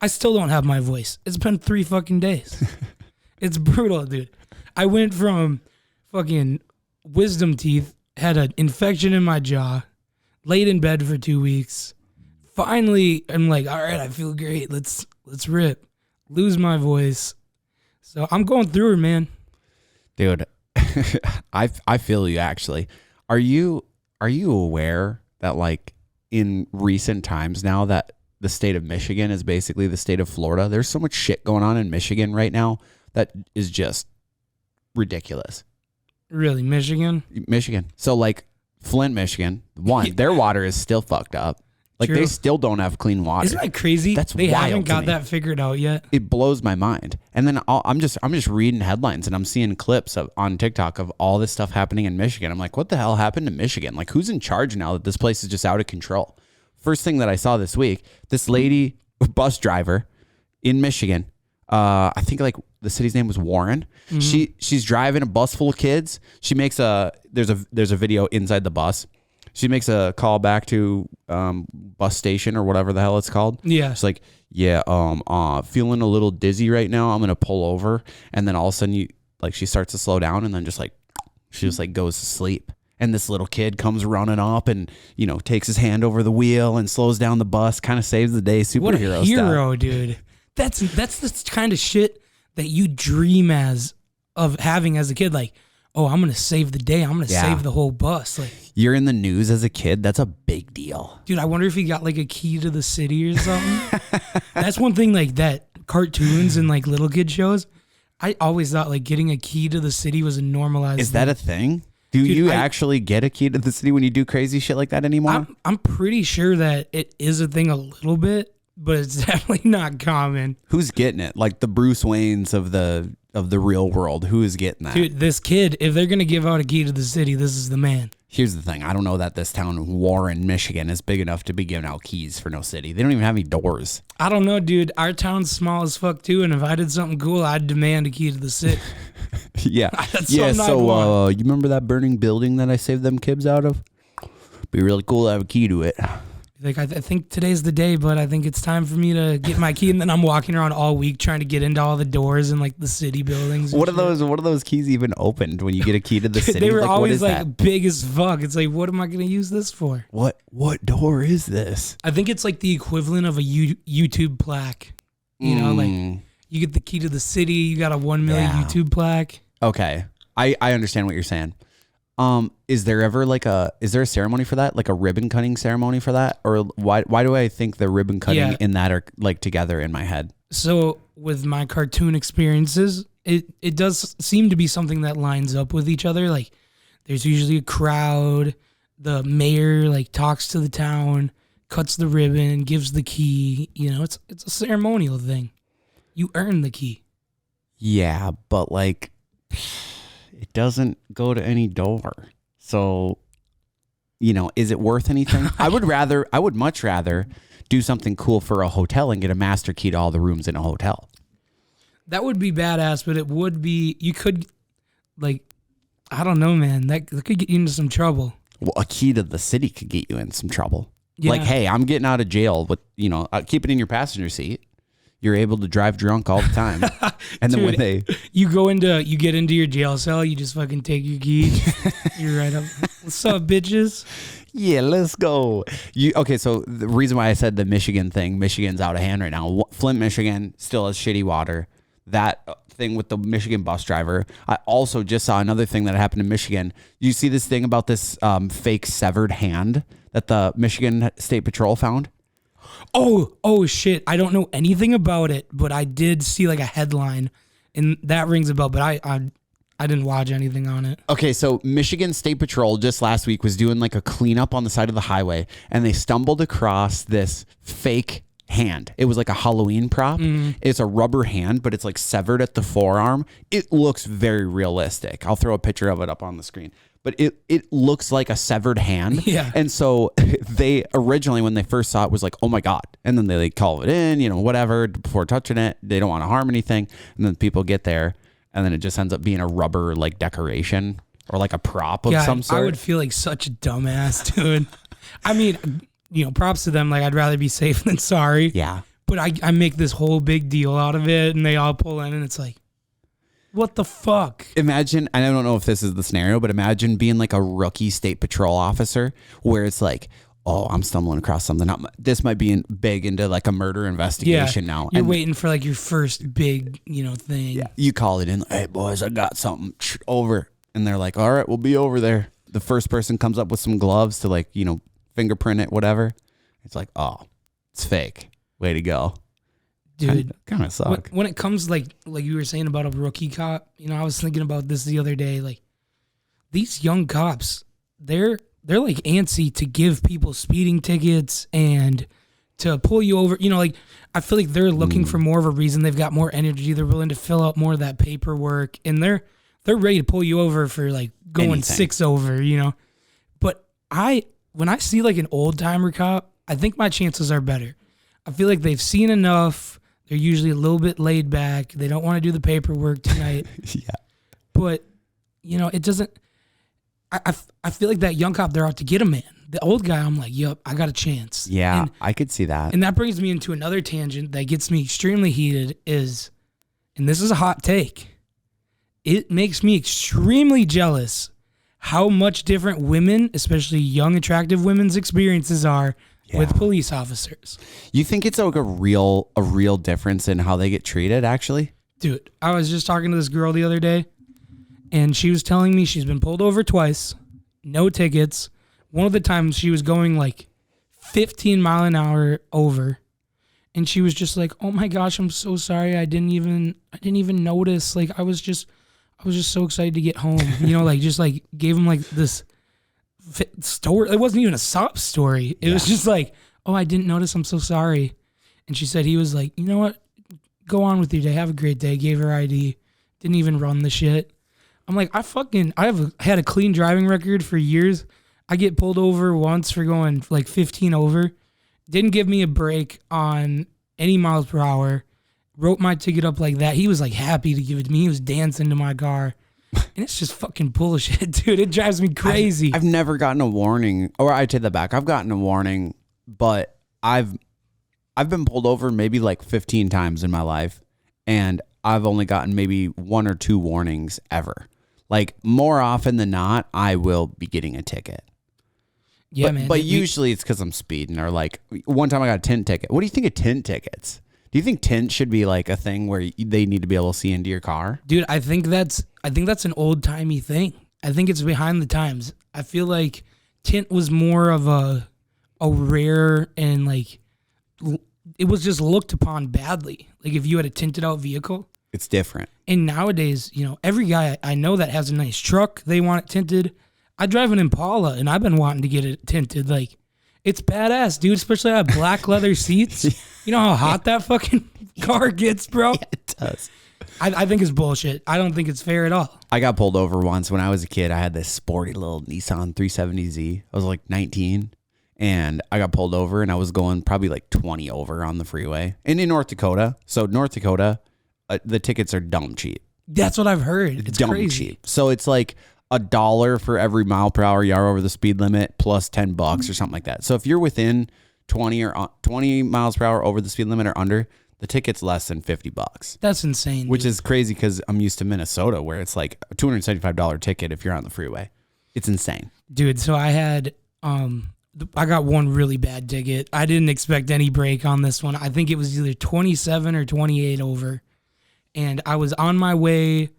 I still don't have my voice. It's been 3 fucking days. It's brutal, dude. I went from fucking wisdom teeth, had an infection in my jaw, laid in bed for 2 weeks. Finally, I'm like, all right, I feel great. Let's rip. Lose my voice. So I'm going through it, man. Dude, I feel you actually. Are you aware that like in recent times now that the state of Michigan is basically the state of Florida? There's so much shit going on in Michigan right now that is just ridiculous. Really, Michigan? Michigan. So like Flint, Michigan, their water is still fucked up. Like True. they still don't have clean water. Isn't that crazy? They haven't got that figured out yet. It blows my mind. And then I'm just reading headlines and I'm seeing clips on TikTok of all this stuff happening in Michigan. I'm like, what the hell happened to Michigan? Like, who's in charge now that this place is just out of control? First thing that I saw this week, this lady, bus driver in Michigan, I think like the city's name was Warren. Mm-hmm. She's driving a bus full of kids. She makes there's a video inside the bus. She makes a call back to bus station or whatever the hell it's called. Yeah. It's like, yeah, feeling a little dizzy right now. I'm gonna pull over, and then all of a sudden she starts to slow down, and then she just goes to sleep. And this little kid comes running up and takes his hand over the wheel and slows down the bus, kind of saves the day. Superhero What a hero, style. dude. That's the kind of shit that you dream of having as a kid. Like, oh, I'm gonna save the day. I'm gonna save the whole bus. Like, you're in the news as a kid. That's a big deal, dude. I wonder if he got like a key to the city or something. That's one thing like that. Cartoons and like little kid shows. I always thought like getting a key to the city was a normalized. Is that a thing? Do you actually get a key to the city when you do crazy shit like that anymore? I'm pretty sure that it is a thing a little bit, but it's definitely not common. Who's getting it? Like the Bruce Waynes of the real world. Who is getting that? Dude, this kid, if they're going to give out a key to the city, this is the man. Here's the thing. I don't know that this town, Warren, Michigan, is big enough to be giving out keys for no city. They don't even have any doors. I don't know, dude. Our town's small as fuck, too, and if I did something cool, I'd demand a key to the city. Yeah. So you remember that burning building that I saved them kids out of? Be really cool to have a key to it. Like, I think today's the day, but I think it's time for me to get my key. And then I'm walking around all week trying to get into all the doors in like the city buildings. What are those keys even opened when you get a key to the city? They were always like big as fuck. It's like, what am I going to use this for? What door is this? I think it's like the equivalent of a YouTube plaque. You know, like you get the key to the city. You got a 1 million YouTube plaque. Okay. I understand what you're saying. Is there a ceremony for that? Like a ribbon cutting ceremony for that? Or why do I think the ribbon cutting in that are like together in my head? So with my cartoon experiences, it does seem to be something that lines up with each other. Like there's usually a crowd, the mayor like talks to the town, cuts the ribbon, gives the key, it's a ceremonial thing. You earn the key. Yeah, but like it doesn't go to any door. So, is it worth anything? I would much rather do something cool for a hotel and get a master key to all the rooms in a hotel. That would be badass, but it would be, you could, like, I don't know, man. That could get you into some trouble. Well, a key to the city could get you in some trouble. Yeah. Like, hey, I'm getting out of jail, but, keep it in your passenger seat. You're able to drive drunk all the time. And then Dude, when you get into your jail cell, you just fucking take your key. You're right up. What's up, bitches? Yeah, let's go. Okay, so the reason why I said the Michigan thing, Michigan's out of hand right now. Flint, Michigan still has shitty water. That thing with the Michigan bus driver. I also just saw another thing that happened in Michigan. You see this thing about this fake severed hand that the Michigan State Patrol found? Oh shit. I don't know anything about it, but I did see like a headline and that rings a bell, but I didn't watch anything on it. Okay, so Michigan State Patrol just last week was doing like a cleanup on the side of the highway and they stumbled across this fake hand. It was like a Halloween prop. It's a rubber hand, but it's like severed at the forearm. It looks very realistic. I'll throw a picture of it up on the screen. But it looks like a severed hand. Yeah. And so they originally, when they first saw it, was like, oh my God. And then they call it in, whatever, before touching it. They don't want to harm anything. And then people get there and then it just ends up being a rubber like decoration or like a prop of some sort. I would feel like such a dumbass, dude. I mean, props to them. Like, I'd rather be safe than sorry. Yeah. But I make this whole big deal out of it, and they all pull in, and it's like, what the fuck? Imagine, and I don't know if this is the scenario, but imagine being like a rookie state patrol officer where it's like, oh, I'm stumbling across something. This might be big into like a murder investigation now. You're waiting for like your first big, thing. Yeah. You call it in, hey boys, I got something over. And they're like, all right, we'll be over there. The first person comes up with some gloves to like, fingerprint it, whatever. It's like, oh, it's fake. Way to go. Dude, kind of suck. When it comes like you were saying about a rookie cop, I was thinking about this the other day. Like these young cops, they're like antsy to give people speeding tickets and to pull you over. I feel like they're looking for more of a reason. They've got more energy. They're willing to fill out more of that paperwork, and they're ready to pull you over for like going Anything. 6 over. But when I see like an old timer cop, I think my chances are better. I feel like they've seen enough. They're usually a little bit laid back. They don't want to do the paperwork tonight. Yeah. But, it doesn't... I feel like that young cop, they're out to get a man. The old guy, I'm like, yup, I got a chance. Yeah, I could see that. And that brings me into another tangent that gets me extremely heated and this is a hot take, it makes me extremely jealous how much different women, especially young, attractive women's experiences are with police officers. You think it's like a real difference in how they get treated, actually? Dude, I was just talking to this girl the other day, and she was telling me she's been pulled over twice, no tickets. One of the times she was going like 15 mile an hour over, and she was just like, "Oh my gosh, I'm so sorry. I didn't even notice. Like I was just so excited to get home." Just like gave him like this story. It wasn't even a sob story. It was just like, "Oh, I didn't notice. I'm so sorry." And she said he was like, "You know what? Go on with your day. Have a great day." Gave her ID. Didn't even run the shit. I'm like, had a clean driving record for years. I get pulled over once for going like 15 over. Didn't give me a break on any miles per hour. Wrote my ticket up like that. He was like happy to give it to me. He was dancing to my car. And it's just fucking bullshit, dude. It drives me crazy. I've never gotten a warning, or I take that back. I've gotten a warning, but I've been pulled over maybe like 15 times in my life, and I've only gotten maybe 1 or 2 warnings ever. Like more often than not, I will be getting a ticket. Yeah, man. But usually it's because I'm speeding, or like one time I got a tint ticket. What do you think of tint tickets? Do you think tint should be like a thing where they need to be able to see into your car? Dude, I think that's an old timey thing. I think it's behind the times. I feel like tint was more of a rare, and like it was just looked upon badly. Like if you had a tinted out vehicle, it's different. And nowadays, every guy I know that has a nice truck, they want it tinted. I drive an Impala, and I've been wanting to get it tinted. Like, it's badass, dude, especially that black leather seats. You know how hot that fucking car gets, bro? Yeah, it does. I think it's bullshit. I don't think it's fair at all. I got pulled over once when I was a kid. I had this sporty little Nissan 370Z. I was like 19, and I got pulled over, and I was going probably like 20 over on the freeway. And in North Dakota. So North Dakota, the tickets are dumb cheap. That's what I've heard. It's dumb crazy. Cheap. So it's like $1 for every mile per hour you are over the speed limit, plus $10 or something like that. So if you're within 20 miles per hour over the speed limit or under, the ticket's less than $50. That's insane. Which is crazy because I'm used to Minnesota, where it's like a $275 ticket if you're on the freeway. It's insane, dude. So I had I got one really bad ticket. I didn't expect any break on this one. I think it was either 27 or 28 over. And I was on my way.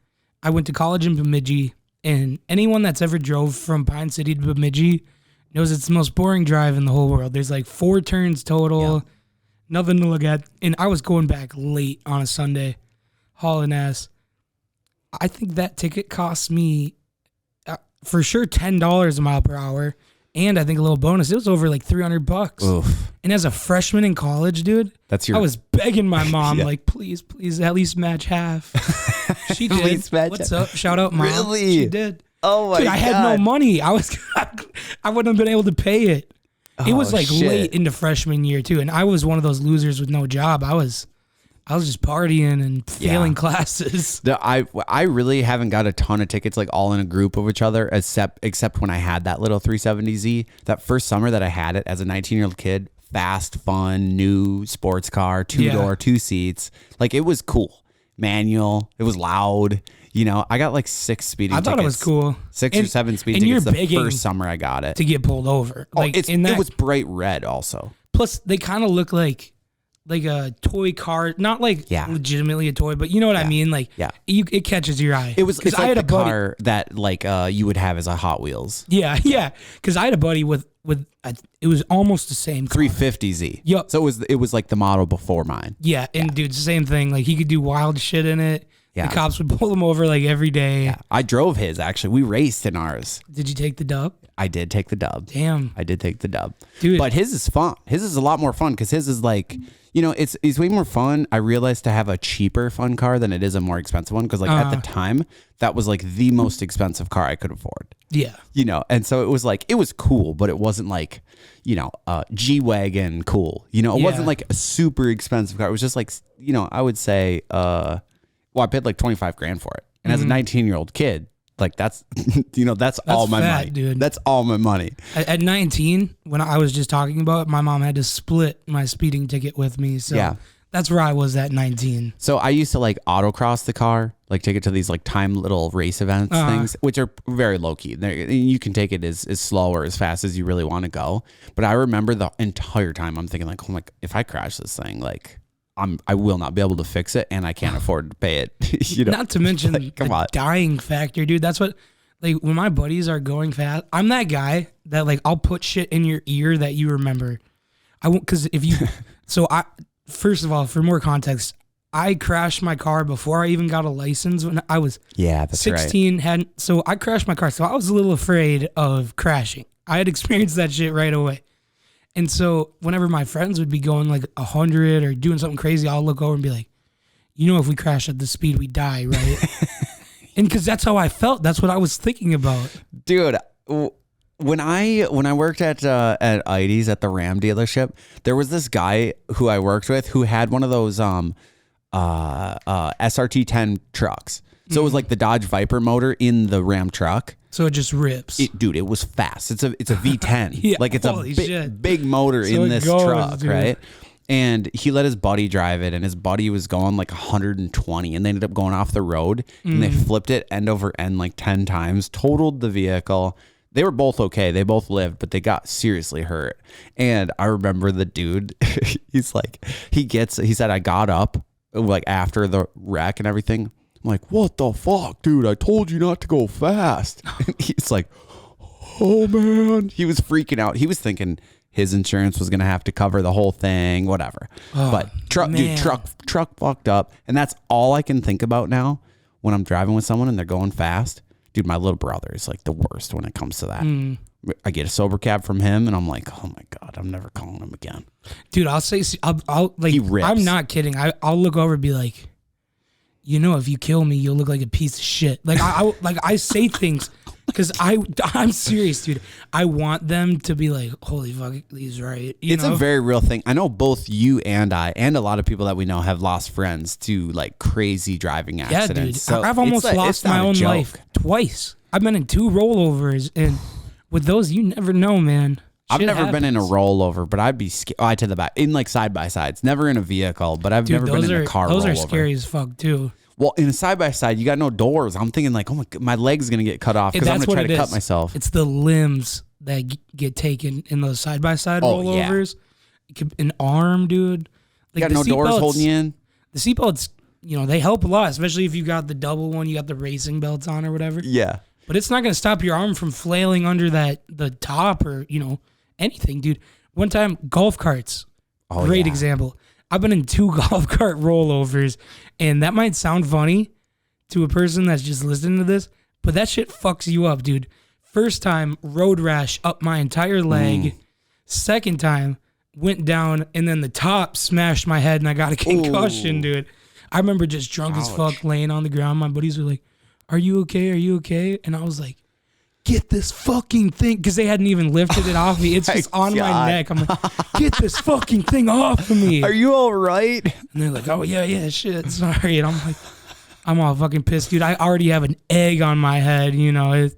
I went to college in Bemidji, and anyone that's ever drove from Pine City to Bemidji knows it's the most boring drive in the whole world. There's like 4 turns total, nothing to look at. And I was going back late on a Sunday, hauling ass. I think that ticket cost me for sure $10 a mile per hour. And I think a little bonus. It was over like $300. Oof. And as a freshman in college, dude, I was begging my mom, like, please, at least match half. She did. What's up? Shout out, Mom. Really? She did. Oh my dude, God. I had no money. I wouldn't have been able to pay it. It was like late into freshman year too, and I was one of those losers with no job. I was just partying and failing classes. I really haven't got a ton of tickets like all in a group of each other, except when I had that little 370Z. That first summer that I had it as a 19-year-old kid, fast, fun, new sports car, 2-door, 2 seats. Like, it was cool. Manual. It was loud. You know, I got like 6 speeding tickets. I thought it was cool. 6 or 7 speeding tickets the first summer I got it. To get pulled over. Like, it was bright red also. Plus, they kind of look like a toy car. Not like legitimately a toy, but you know what I mean? Like, it catches your eye. It's like I had a car that like you would have as a Hot Wheels. Yeah. Because I had a buddy with it was almost the same car. 350Z. Yep. So it was like the model before mine. Yeah, and dude, same thing. Like, he could do wild shit in it. Yeah. The cops would pull him over like every day. Yeah. I drove his, actually. We raced in ours. Did you take the dub? I did take the dub. Damn. I did take the dub. Dude. But his is fun. His is a lot more fun because his is like, you know, it's way more fun. I realized to have a cheaper fun car than it is a more expensive one because like at the time, that was like the most expensive car I could afford. Yeah. You know, and so it was like, it was cool, but it wasn't like, you know, G-Wagon cool. You know, it wasn't like a super expensive car. It was just like, you know, I would say, I paid like $25,000 for it. And as a 19-year-old kid, like that's, you know, that's all my money. Dude. That's all my money. At 19, when I was just talking about it, my mom had to split my speeding ticket with me. So that's where I was at 19. So I used to like autocross the car, like take it to these like time little race events things, which are very low key. You can take it as slow or as fast as you really want to go. But I remember the entire time I'm thinking like, oh my, if I crash this thing, like I will not be able to fix it, and I can't afford to pay it. You know? Not to mention like, the dying factor, dude. That's what, like, when my buddies are going fast, I'm that guy that like I'll put shit in your ear that you remember. I won't, because if you, first of all, for more context, I crashed my car before I even got a license when I was 16. Right. So I crashed my car, so I was a little afraid of crashing. I had experienced that shit right away. And so whenever my friends would be going like 100 or doing something crazy, I'll look over and be like, you know, if we crash at this speed, we die, right? And because that's how I felt. That's what I was thinking about. Dude, when I worked at ID's at the Ram dealership, there was this guy who I worked with who had one of those SRT 10 trucks. So it was like the Dodge Viper motor in the Ram truck. So it just rips. Dude, it was fast. It's a V10. Yeah, like it's a big motor in this truck, dude. Right? And he let his buddy drive it, and his buddy was going like 120, and they ended up going off the road, and they flipped it end over end like 10 times, totaled the vehicle. They were both okay. They both lived, but they got seriously hurt. And I remember the dude, he's like, he said, I got up like after the wreck and everything. I'm like, what the fuck, dude? I told you not to go fast. And he's like, oh man. He was freaking out. He was thinking his insurance was gonna have to cover the whole thing, whatever. But truck fucked up. And that's all I can think about now when I'm driving with someone and they're going fast. Dude, my little brother is like the worst when it comes to that. I get a sober cab from him and I'm like, oh my God, I'm never calling him again. Dude, I'll say, I'll like, he rips. I'm not kidding. I'll look over and be like, you know, if you kill me, you'll look like a piece of shit. Like I say things because I'm serious, dude. I want them to be like, holy fuck, he's right. It's a very real thing. I know both you and I, and a lot of people that we know have lost friends to like crazy driving accidents. Yeah, dude. So I've almost lost my own life twice. I've been in 2 rollovers, and with those, you never know, man. I've never been in a rollover, but I'd be scared. To the back, in like side by sides. Never in a vehicle, but I've never been in a car rollover. Those are scary as fuck too. Well, in a side by side, you got no doors. I'm thinking like, oh my God, my leg's gonna get cut off because I'm gonna try to cut myself. It's the limbs that get taken in those side by side rollovers. Yeah. An arm, dude. Like, you got no doors holding you in. The seatbelts, you know, they help a lot, especially if you got the double one, you got the racing belts on or whatever. Yeah. But it's not gonna stop your arm from flailing under the top or, you know, anything, dude. One time, golf carts. Great example. I've been in 2 golf cart rollovers, and that might sound funny to a person that's just listening to this, but that shit fucks you up, dude. First time, road rash up my entire leg. Second time, went down, and then the top smashed my head, and I got a concussion, dude. I remember just drunk as fuck, laying on the ground. My buddies were like, are you okay? Are you okay? And I was like, get this fucking thing, because they hadn't even lifted it off me. It's just on my neck. I'm like, get this fucking thing off of me. Are you all right? And they're like, oh yeah, shit, sorry. And I'm like, I'm all fucking pissed, dude. I already have an egg on my head, you know. It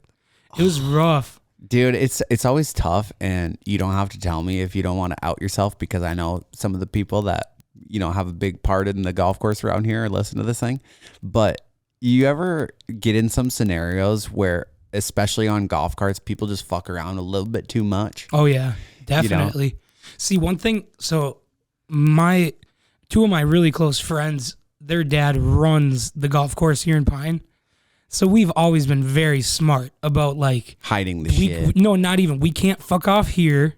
was rough. Dude, it's always tough, and you don't have to tell me if you don't want to out yourself, because I know some of the people that, have a big part in the golf course around here or listen to this thing. But you ever get in some scenarios where, especially on golf carts, people just fuck around a little bit too much? Oh yeah, definitely. See, one thing, so two of my really close friends, their dad runs the golf course here in Pine. So we've always been very smart about like hiding the shit. No, not even. We can't fuck off here,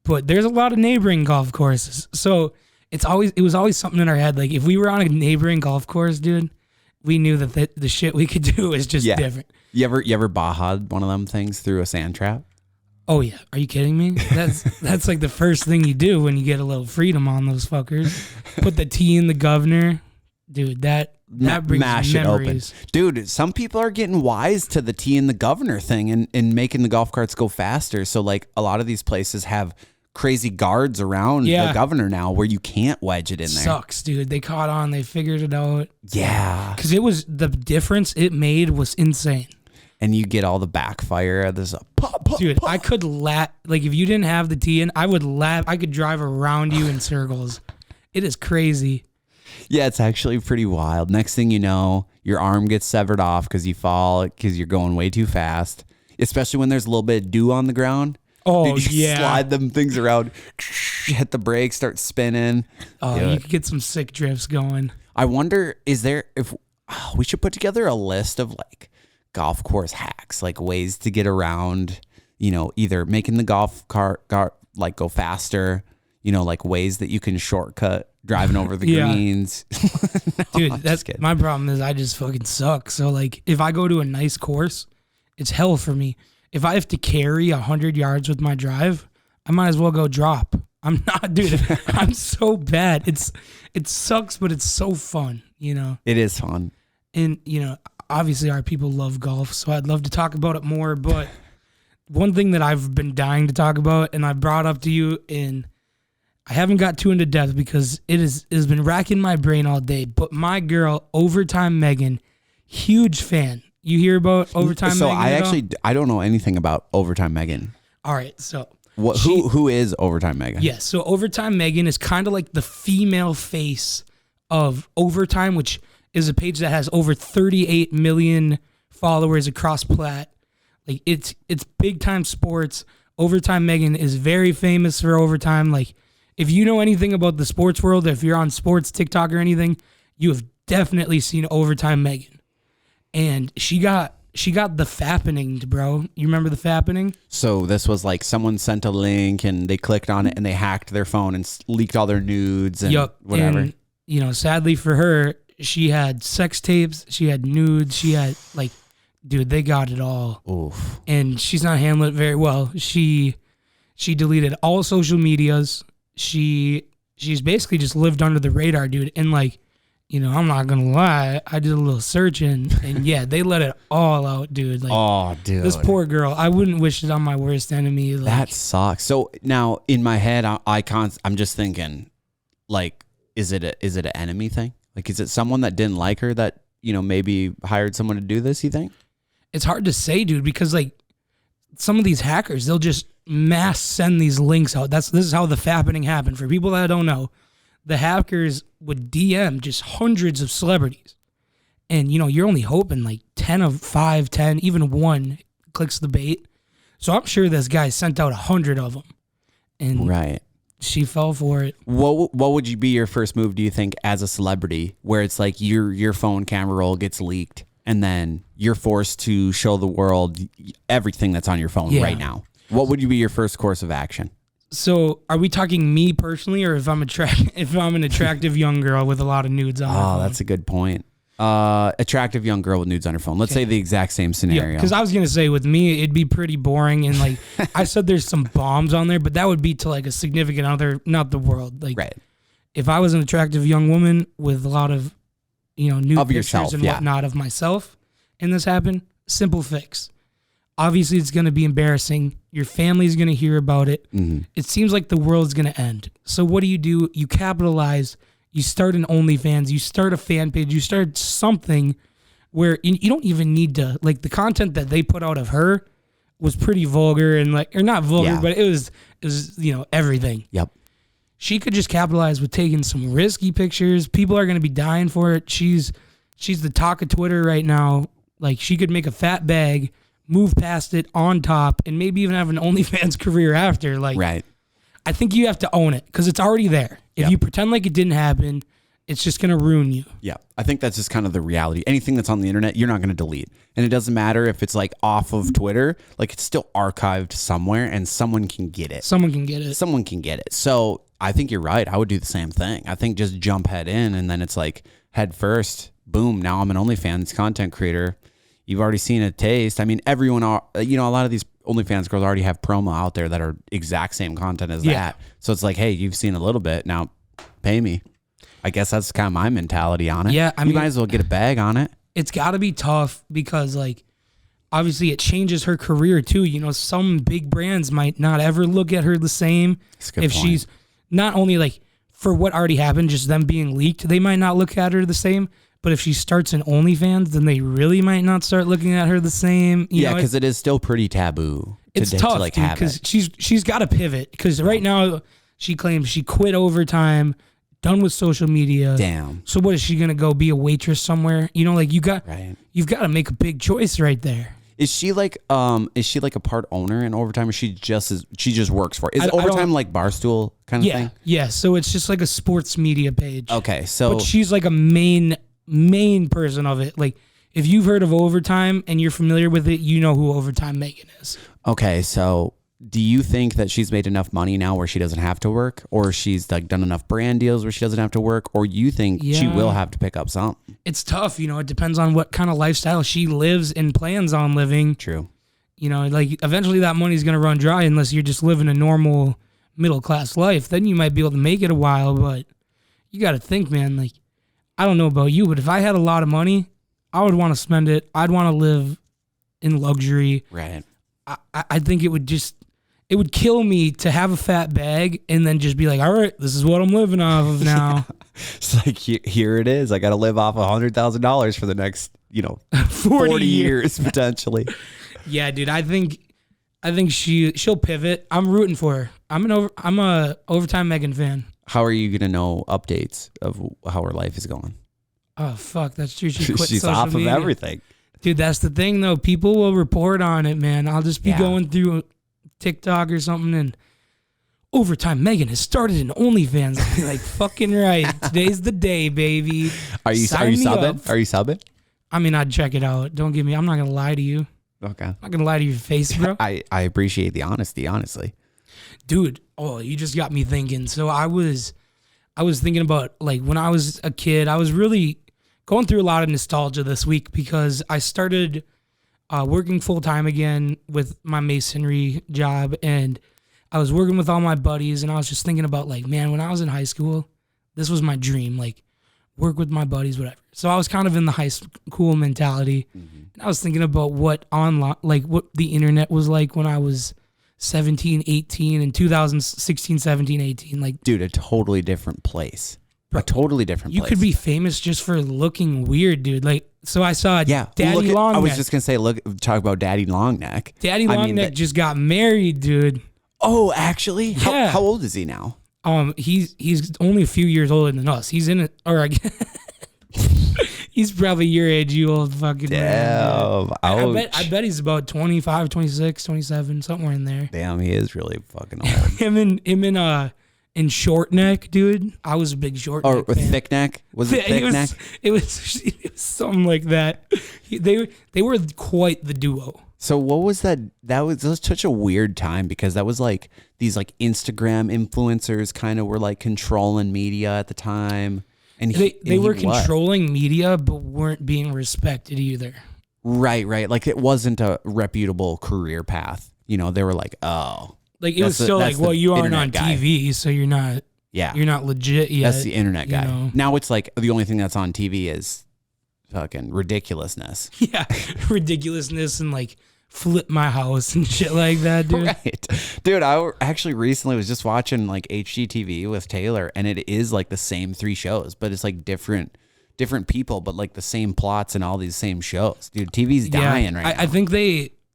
but there's a lot of neighboring golf courses. So it was always something in our head. Like if we were on a neighboring golf course, dude, we knew that the shit we could do is just different. You ever baha'd one of them things through a sand trap? Oh yeah, are you kidding me? That's like the first thing you do when you get a little freedom on those fuckers. Put the tee in the governor, dude. That brings mash memories. It open. Dude, some people are getting wise to the tee and the governor thing and making the golf carts go faster. So like a lot of these places have crazy guards around the governor now where you can't wedge it in there. Sucks, dude. They caught on. They figured it out. Yeah. Because it was the difference it made was insane. And you get all the backfire. There's a pop, pop, dude, pop. I could laugh. Like if you didn't have the tee in, I would laugh. I could drive around you in circles. It is crazy. Yeah, it's actually pretty wild. Next thing you know, your arm gets severed off because you fall because you're going way too fast. Especially when there's a little bit of dew on the ground. Oh, dude, you yeah. slide them things around, hit the brakes, start spinning. Oh, you could get some sick drifts going. I wonder, if we should put together a list of like golf course hacks, like ways to get around, either making the golf cart like go faster, like ways that you can shortcut driving over the greens. No, dude, that's my problem is I just fucking suck. So like if I go to a nice course, it's hell for me. If I have to carry 100 yards with my drive, I might as well go drop. I'm not, dude. I'm so bad. It sucks, but it's so fun, It is fun. And, obviously our people love golf, so I'd love to talk about it more. But one thing that I've been dying to talk about, and I brought up to you, and I haven't got too into depth because it has been racking my brain all day. But my girl, Overtime Megan, huge fan. You hear about Overtime Megan? I don't know anything about Overtime Megan. All right, so who is Overtime Megan? Yes, so Overtime Megan is kind of like the female face of Overtime, which is a page that has over 38 million followers across Platte. Like it's big time sports. Overtime Megan is very famous for Overtime. Like if you know anything about the sports world, if you're on sports TikTok or anything, you have definitely seen Overtime Megan. And she got the fappening, bro. You remember the fappening? So this was like someone sent a link and they clicked on it and they hacked their phone and leaked all their nudes and whatever. And, sadly for her, she had sex tapes, she had nudes, she had like, dude, they got it all. Oof. And she's not handling it very well. She deleted all social medias. She's basically just lived under the radar, dude. And like, I'm not gonna lie, I did a little searching, and yeah, they let it all out, dude. Like, oh, dude, this poor girl. I wouldn't wish it on my worst enemy. Like, that sucks. So now in my head, I'm just thinking, like, is it an enemy thing? Like, is it someone that didn't like her that maybe hired someone to do this? You think? It's hard to say, dude, because like some of these hackers, they'll just mass send these links out. This is how the fappening happened. For people that don't know, the hackers would DM just hundreds of celebrities. And, you're only hoping like 10 of 5, 10, even one clicks the bait. So I'm sure this guy sent out 100 of them. And right. She fell for it. What would you be your first move, do you think, as a celebrity, where it's like your phone camera roll gets leaked and then you're forced to show the world everything that's on your phone right now? What would be your first course of action? So, are we talking me personally, or if I'm an attractive young girl with a lot of nudes on my phone? Oh, that's a good point. Attractive young girl with nudes on her phone. Let's say the exact same scenario. Because I was gonna say with me, it'd be pretty boring, and like I said, there's some bombs on there, but that would be to like a significant other, not the world. Like, right. If I was an attractive young woman with a lot of, nude of pictures yourself, and whatnot of myself, and this happened, simple fix. Obviously, it's going to be embarrassing. Your family's going to hear about it. Mm-hmm. It seems like the world's going to end. So what do? You capitalize. You start an OnlyFans. You start a fan page. You start something where you don't even need to, like the content that they put out of her, was pretty vulgar and like, or not vulgar, Yeah. but it was everything. Yep. She could just capitalize with taking some risky pictures. People are going to be dying for it. She's the talk of Twitter right now. Like, she could make a fat bag, move past it on top, and maybe even have an OnlyFans career after. Like, Right. I think you have to own it because it's already there. If you pretend like it didn't happen, it's just going to ruin you. Yeah. I think that's just kind of the reality. Anything that's on the internet, you're not going to delete. And it doesn't matter if it's like off of Twitter, like it's still archived somewhere and someone can get it. Someone can get it. Someone can get it. So I think you're right. I would do the same thing. I think just jump head in and then it's like head first, boom. Now I'm an OnlyFans content creator. You've already seen a taste. I mean, everyone, a lot of these OnlyFans girls already have promo out there that are exact same content as that. So it's like, hey, you've seen a little bit. Now pay me. I guess that's kind of my mentality on it. Yeah, I mean, you might as well get a bag on it. It's got to be tough because, like, obviously it changes her career too. You know, some big brands might not ever look at her the same if she's not only like for what already happened, just them being leaked. They might not look at her the same. But if she starts an OnlyFans, then they really might not start looking at her the same. Yeah, because it is still pretty taboo. It's tough, like, dude, because she's got to pivot. Because right now she claims she quit overtime. Done with social media. Damn. So what is she gonna go be a waitress somewhere? You know, like you've got to make a big choice right there. Is she like a part owner in Overtime, or she just works for it? Is Overtime like Barstool kind of thing? Yeah. So it's just like a sports media page. Okay, so but she's like a main person of it. Like if you've heard of Overtime and you're familiar with it, you know who Overtime Megan is. Okay, so do you think that she's made enough money now where she doesn't have to work, or she's like done enough brand deals where she doesn't have to work, or you think she will have to pick up something? It's tough, it depends on what kind of lifestyle she lives and plans on living. True. Like eventually that money's going to run dry unless you're just living a normal middle class life. Then you might be able to make it a while, but you got to think, man, like I don't know about you, but if I had a lot of money, I would want to spend it. I'd want to live in luxury. Right. I think it would kill me to have a fat bag and then just be like, all right, this is what I'm living off of now. It's like, here it is. I got to live off $100,000 for the next, 40 years potentially. Yeah, dude. I think she'll pivot. I'm rooting for her. I'm a Overtime Megan fan. How are you gonna know updates of how her life is going? Oh fuck, that's true. She quit She's social off media. of everything. Dude, that's the thing though. People will report on it, man. I'll just be going through TikTok or something and Overtime Megan has started an OnlyFans. I'll be like, fucking right. Today's the day, baby. Are you subbing? Are you subbing? I mean, I'd check it out. Don't give me. I'm not gonna lie to you. Okay. I'm not gonna lie to your face, bro. I appreciate the honesty, honestly. Dude, you just got me thinking. So I was thinking about like when I was a kid, I was really going through a lot of nostalgia this week because I started working full time again with my masonry job, and I was working with all my buddies, and I was just thinking about like, man, when I was in high school, this was my dream, like work with my buddies, whatever. So I was kind of in the high school mentality, and I was thinking about what the internet was like when I was 17, 18, and 2016, 17, 18. Like, dude, a totally different place. A totally different place. You could be famous just for looking weird, dude. Like, so I saw Daddy Longneck. I was just going to say, talk about Daddy Longneck. Daddy Longneck just got married, dude. Oh, actually? Yeah. How old is he now? He's only a few years older than us. He's in it, or I guess he's probably your age, you old fucking man. Damn. I bet he's about 25, 26, 27, somewhere in there. Damn, he is really fucking old. him in short neck, dude. I was a big short neck or fan. thick neck? Was it thick neck? It was something like that. They were quite the duo. So what was that? That was such a weird time because that was like these like Instagram influencers kind of were like controlling media at the time. And they were controlling media, but weren't being respected either. Right. Like it wasn't a reputable career path. They were like, oh. Like it was still like, well, you aren't on guy. TV, so you're not. Yeah. You're not legit yet. That's the internet guy. Now it's like the only thing that's on TV is fucking ridiculousness. Yeah, ridiculousness and like flip my house and shit like that, dude. Right. Dude, I actually recently was just watching like HGTV with Taylor, and it is like the same 3 shows, but it's like different people, but like the same plots and all these same shows. Dude, TV's dying right now. I think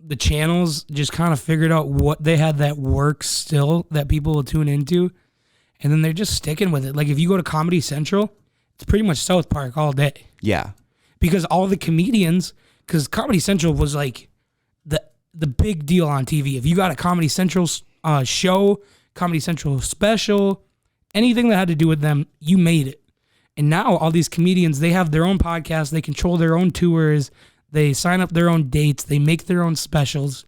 the channels just kind of figured out what they had that works still that people will tune into, and then they're just sticking with it. Like if you go to Comedy Central, it's pretty much South Park all day. Yeah. Because all the comedians, because Comedy Central was like the big deal on TV. If you got a Comedy Central show, Comedy Central special, anything that had to do with them, you made it. And now all these comedians, they have their own podcasts, they control their own tours, they sign up their own dates, they make their own specials.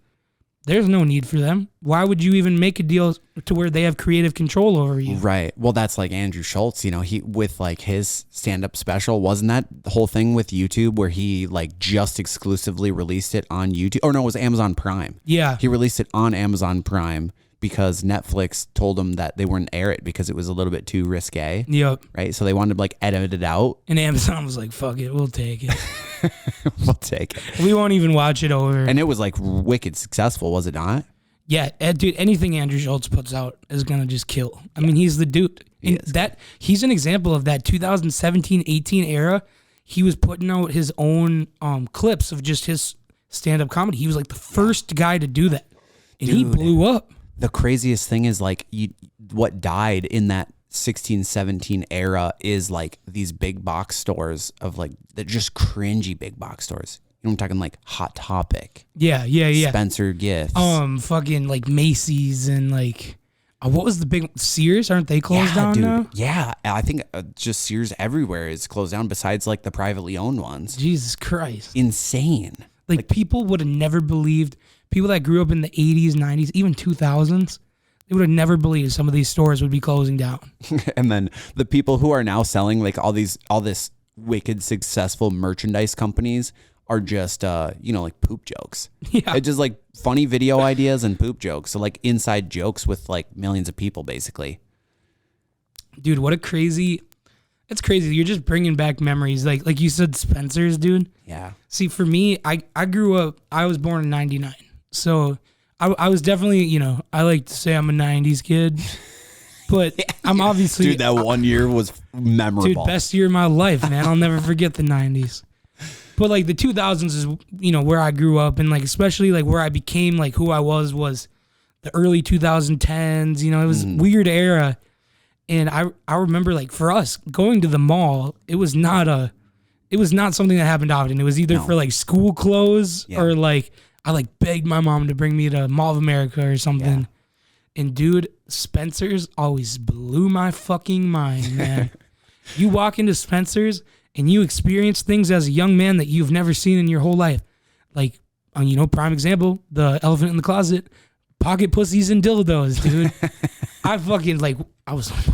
There's no need for them. Why would you even make a deal to where they have creative control over you? Right. Well, that's like Andrew Schultz, you know, he with like his stand-up special, wasn't that the whole thing with YouTube where he like just exclusively released it on YouTube? Or no, it was Amazon Prime. Yeah. He released it on Amazon Prime because Netflix told him that they wouldn't air it because it was a little bit too risque. Yep. Right. So they wanted to like edit it out. And Amazon was like, fuck it, we'll take it. We'll take it. We won't even watch it over. And it was like wicked successful, was it not? Yeah, dude, anything Andrew Schultz puts out is going to just kill. I mean, he's the dude. And he's an example of that 2017-18 era. He was putting out his own clips of just his stand-up comedy. He was like the first guy to do that. And he blew up. The craziest thing is like what died in that 16-17 era is like these big box stores of like the just cringy big box stores. You know, I'm talking like Hot Topic. Yeah. Spencer Gifts. Fucking like Macy's and like what was the big Sears? Aren't they closed down now? Yeah, I think just Sears everywhere is closed down besides like the privately owned ones. Jesus Christ. Insane. Like people would have never believed, people that grew up in the 80s, 90s, even 2000s, they would have never believed some of these stores would be closing down. And then the people who are now selling like all this wicked successful merchandise companies are just like poop jokes. Yeah. It's just like funny video ideas and poop jokes. So like inside jokes with like millions of people basically. Dude, it's crazy. You're just bringing back memories. Like you said, Spencer's, dude. Yeah. See, for me, I grew up, I was born in 99. So I was definitely, I like to say I'm a 90s kid. But I'm obviously... Dude, that 1 year was memorable. Dude, best year of my life, man. I'll never forget the 90s. But like the 2000s is, where I grew up. And like especially like where I became like who I was the early 2010s. It was a weird era. And I remember like for us going to the mall, it was not something that happened often. It was either for like school clothes or like I like begged my mom to bring me to Mall of America or something. Yeah. And dude, Spencer's always blew my fucking mind, man. You walk into Spencer's and you experience things as a young man that you've never seen in your whole life. Like, prime example, the elephant in the closet, pocket pussies and dildos, dude. I was like,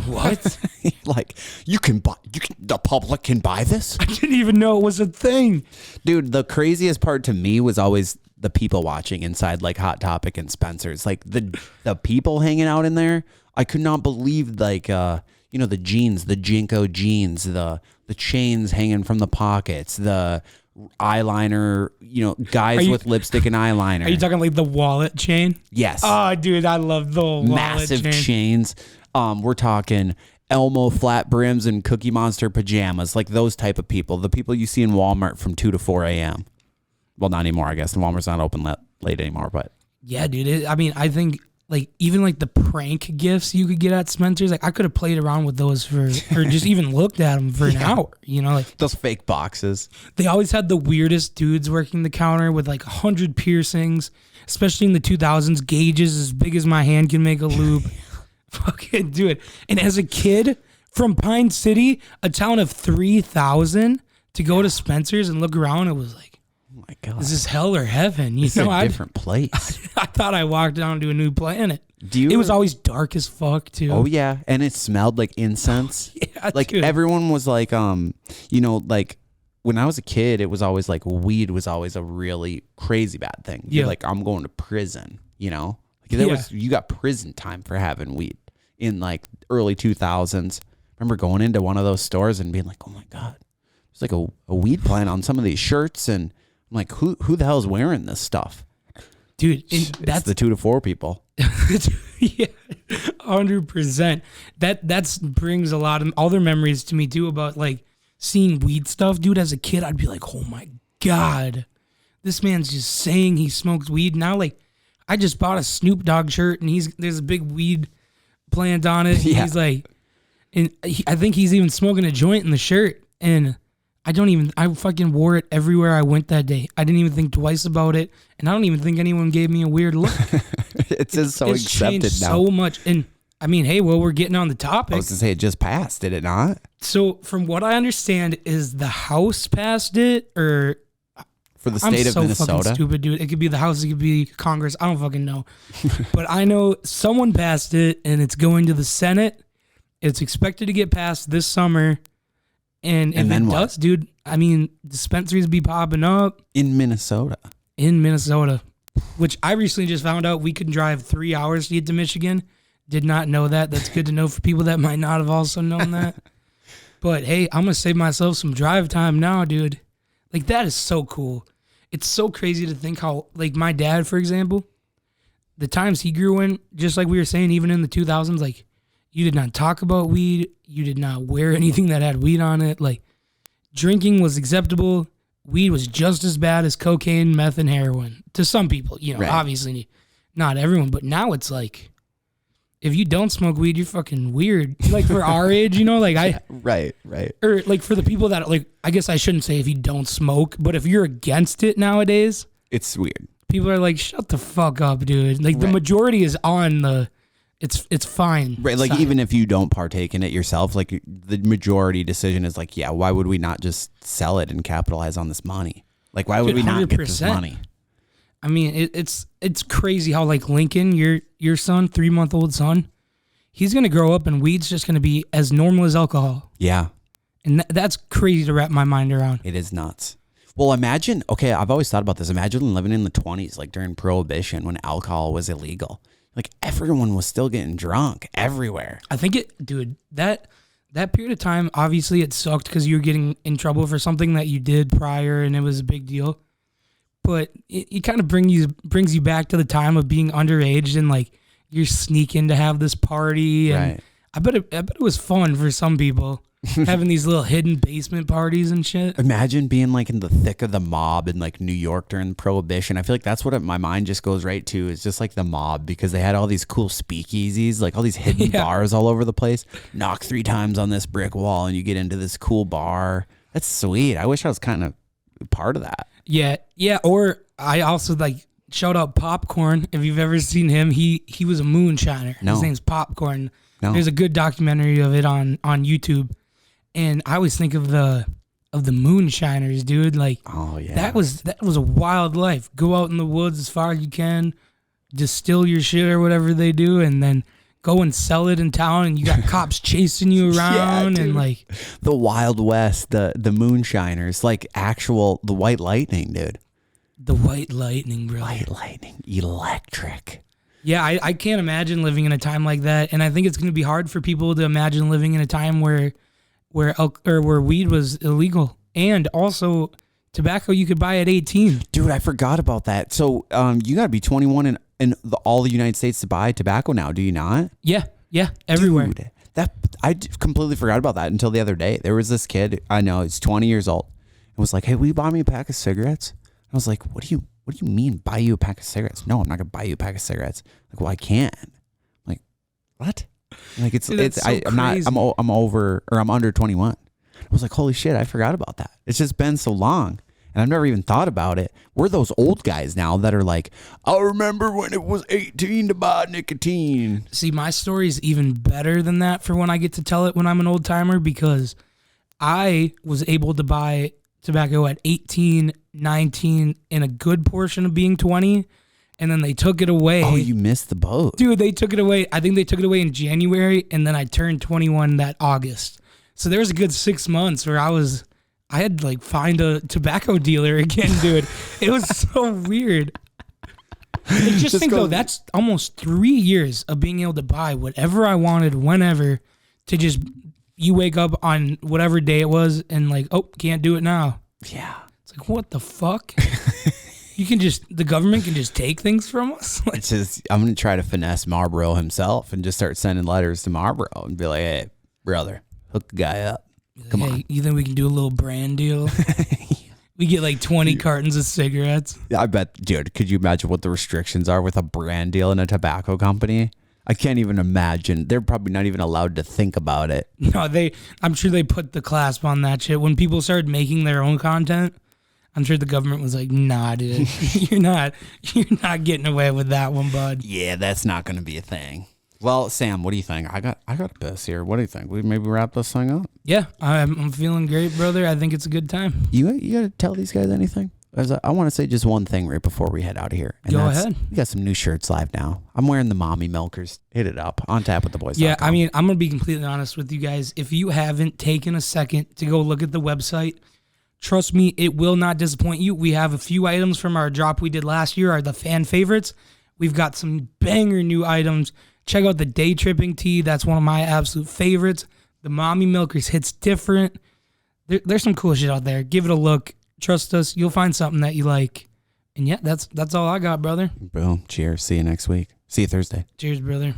what? Like, the public can buy this? I didn't even know it was a thing. Dude, the craziest part to me was always the people watching inside like Hot Topic and Spencer's. Like the people hanging out in there, I could not believe like, the jeans, the Jinko jeans, the chains hanging from the pockets, the eyeliner, guys with lipstick and eyeliner. Are you talking like the wallet chain? Yes. Oh, dude, I love the wallet massive chains. We're talking Elmo flat brims and Cookie Monster pajamas, like those type of people. The people you see in Walmart from 2 to 4 a.m. Well, not anymore, I guess. Walmart's not open late anymore, but. Yeah, dude. I think like even like the prank gifts you could get at Spencer's, like I could have played around with those or just even looked at them for an hour, like those fake boxes. They always had the weirdest dudes working the counter with like 100 piercings, especially in the 2000s, gauges as big as my hand can make a loop. Fucking do it. And as a kid from Pine City, a town of 3,000, to go to Spencer's and look around, it was like, oh my God, is this hell or heaven? It's a different place. I thought I walked down to a new planet. It was always dark as fuck too. Oh yeah, and it smelled like incense. Yeah, like dude. Everyone was like, like when I was a kid, it was always like weed was always a really crazy bad thing. Yeah, like I'm going to prison. You got prison time for having weed in like early 2000s. Remember going into one of those stores and being like, oh my God, there's like a weed plant on some of these shirts, and I'm like, who the hell is wearing this stuff? Dude, that's the 2 to 4 people. Yeah, 100%. That brings all their memories to me too about like seeing weed stuff. Dude, as a kid, I'd be like, oh my God, this man's just saying he smokes weed. Now, like, I just bought a Snoop Dogg shirt, and there's a big weed plant on it. Yeah. He's like, I think he's even smoking a joint in the shirt. And I fucking wore it everywhere I went that day. I didn't even think twice about it. And I don't even think anyone gave me a weird look. It's just so it's accepted changed now. so much. And I mean, hey, well, we're getting on the topic. I was going to say, it just passed, did it not? So from what I understand is the House passed it, or For the state of fucking Minnesota? stupid, dude. It could be the House, it could be Congress. I don't fucking know. But I know someone passed it, and it's going to the Senate. It's expected to get passed this summer. And if then it what? does, dude, I mean, dispensaries be popping up In Minnesota. in Minnesota, which I recently just found out we can drive 3 hours to get to Michigan. Did not know that. That's good to know for people that might not have also known that. But hey, I'm going to save myself some drive time now, dude. Like, that is so cool. It's so crazy to think how, like, my dad, for example, the times he grew in, just like we were saying, even in the 2000s, like, you did not talk about weed. You did not wear anything that had weed on it. Like, drinking was acceptable. Weed was just as bad as cocaine, meth, and heroin to some people. You know, Right. obviously not everyone. But now it's like, if you don't smoke weed, you're fucking weird. Like, for our age, you know, like Right. or like for the people that, like, I guess I shouldn't say if you don't smoke, but if you're against it nowadays, It's weird. people are like, shut the fuck up, dude. Like, the Right. majority is on the, it's fine. Right, like side. even if you don't partake in it yourself, like the majority decision is like, yeah, why would we not just sell it and capitalize on this money? Like, why would Dude, we not get this 100%. money? I mean, it's crazy how, like, Lincoln, your son, 3-month-old son, he's gonna grow up and weed's just gonna be as normal as alcohol, Yeah, and that's crazy to wrap my mind around. it is nuts. Well, imagine, okay, I've always thought about this. Imagine living in the 20s, like during Prohibition when alcohol was illegal. Like, everyone was still getting drunk everywhere. I think dude, that period of time, obviously it sucked because you were getting in trouble for something that you did prior, and it was a big deal. But it kind of brings you back to the time of being underage and, like, you're sneaking to have this party, and Right. I bet it was fun for some people having these little hidden basement parties and shit. Imagine being like in the thick of the mob in like New York during Prohibition. I feel like that's what my mind just goes right to. It's just like the mob, because they had all these cool speakeasies, like all these hidden Yeah. bars all over the place. Knock 3 times on this brick wall and you get into this cool bar. That's sweet. I wish I was kind of part of that. Yeah. Or I also, like, shout out Popcorn. If you've ever seen him, he was a moonshiner. No. His name's Popcorn. No. There's a good documentary of it on YouTube, and I always think of the moonshiners, dude. Like, Oh yeah. that was a wild life. Go out in the woods as far as you can, distill your shit or whatever they do, and then go and sell it in town, and you got cops chasing you around, and, dude. like, the Wild West, the moonshiners, like the White Lightning, dude. the white lightning, bro. White Lightning, electric. Yeah, I can't imagine living in a time like that, and I think it's going to be hard for people to imagine living in a time where weed was illegal, and also tobacco you could buy at 18. Dude, I forgot about that. So, you got to be 21 in all the United States to buy tobacco now, do you not? Yeah, everywhere. Dude, I completely forgot about that until the other day. There was this kid, I know, he's 20 years old, and was like, "Hey, will you buy me a pack of cigarettes?" I was like, "What do you mean buy you a pack of cigarettes?" "No, I'm not gonna buy you a pack of cigarettes." Like, "Well, I can't." I'm like, "What?" Like, Dude, that's so I'm not, crazy. I'm over, or I'm under 21. I was like, "Holy shit, I forgot about that." It's just been so long, and I've never even thought about it. We're those old guys now that are like, "I remember when it was 18 to buy nicotine." See, my story is even better than that for when I get to tell it when I'm an old timer, because I was able to buy tobacco at 18, 19, in a good portion of being 20, and then they took it away. Oh, you missed the boat. Dude, they took it away. I think they took it away in January, and then I turned 21 that August. So there was a good 6 months where I had to, like, find a tobacco dealer again, dude. It was so weird. Like, just think, though, that's almost 3 years of being able to buy whatever I wanted, whenever, to just, you wake up on whatever day it was, and, like, oh, can't do it now. Yeah. It's like, what the fuck? The government can just take things from us? Like, It's just, I'm going to try to finesse Marlboro himself and just start sending letters to Marlboro and be like, "Hey, brother, hook the guy up. Come hey, on." you think we can do a little brand deal? We get like 20 cartons of cigarettes. I bet, dude, could you imagine what the restrictions are with a brand deal in a tobacco company? I can't even imagine. They're probably not even allowed to think about it. No, I'm sure they put the clasp on that shit. When people started making their own content, I'm sure the government was like, nah, dude, you're not getting away with that one, bud. Yeah, that's not going to be a thing. Well, Sam, what do you think? I got a piss here. What do you think? We maybe wrap this thing up? Yeah, I'm feeling great, brother. I think it's a good time. You got to tell these guys anything? I want to say just one thing right before we head out of here. And Go ahead. We got some new shirts live now. I'm wearing the Mommy Milkers. Hit it up. On tap with the boys. Yeah, I mean, I'm going to be completely honest with you guys. If you haven't taken a second to go look at the website, trust me, it will not disappoint you. We have a few items from our drop we did last year, are the fan favorites. We've got some banger new items. Check out the Day Tripping tee. That's one of my absolute favorites. The Mommy Milkers hits different. There's some cool shit out there. Give it a look. Trust us. You'll find something that you like. And yeah, that's all I got, brother. Boom. Cheers. See you next week. See you Thursday. Cheers, brother.